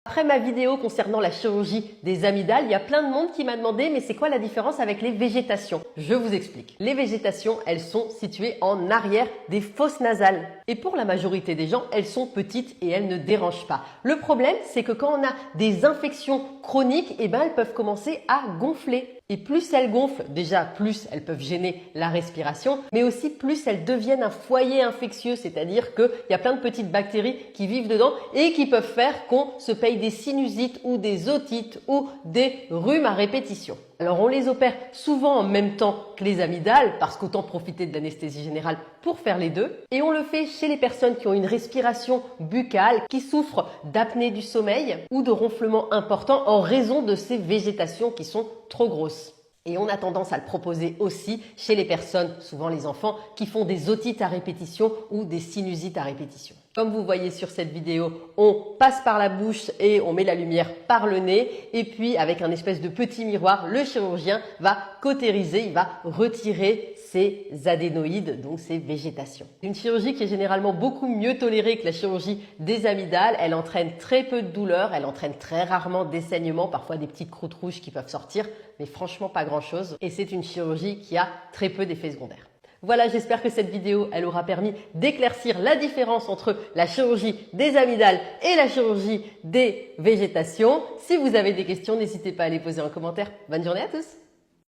Après ma vidéo concernant la chirurgie des amygdales, il y a plein de monde qui m'a demandé mais c'est quoi la différence avec les végétations? Je vous explique. Les végétations, elles sont situées en arrière des fosses nasales. Et pour la majorité des gens, elles sont petites et elles ne dérangent pas. Le problème, c'est que quand on a des infections chroniques, elles peuvent commencer à gonfler. Et plus elles gonflent, déjà plus elles peuvent gêner la respiration, mais aussi plus elles deviennent un foyer infectieux, c'est-à-dire qu'il y a plein de petites bactéries qui vivent dedans et qui peuvent faire qu'on se paye des sinusites ou des otites ou des rhumes à répétition. Alors on les opère souvent en même temps que les amygdales parce qu'autant profiter de l'anesthésie générale pour faire les deux. Et on le fait chez les personnes qui ont une respiration buccale, qui souffrent d'apnée du sommeil ou de ronflements importants en raison de ces végétations qui sont trop grosses. Et on a tendance à le proposer aussi chez les personnes, souvent les enfants, qui font des otites à répétition ou des sinusites à répétition. Comme vous voyez sur cette vidéo, on passe par la bouche et on met la lumière par le nez. Et puis avec un espèce de petit miroir, le chirurgien va cautériser, il va retirer ces adénoïdes, donc ces végétations. Une chirurgie qui est généralement beaucoup mieux tolérée que la chirurgie des amygdales. Elle entraîne très peu de douleur, elle entraîne très rarement des saignements, parfois des petites croûtes rouges qui peuvent sortir, mais franchement pas grand-chose. Et c'est une chirurgie qui a très peu d'effets secondaires. Voilà, j'espère que cette vidéo, elle aura permis d'éclaircir la différence entre la chirurgie des amygdales et la chirurgie des végétations. Si vous avez des questions, n'hésitez pas à les poser en commentaire. Bonne journée à tous!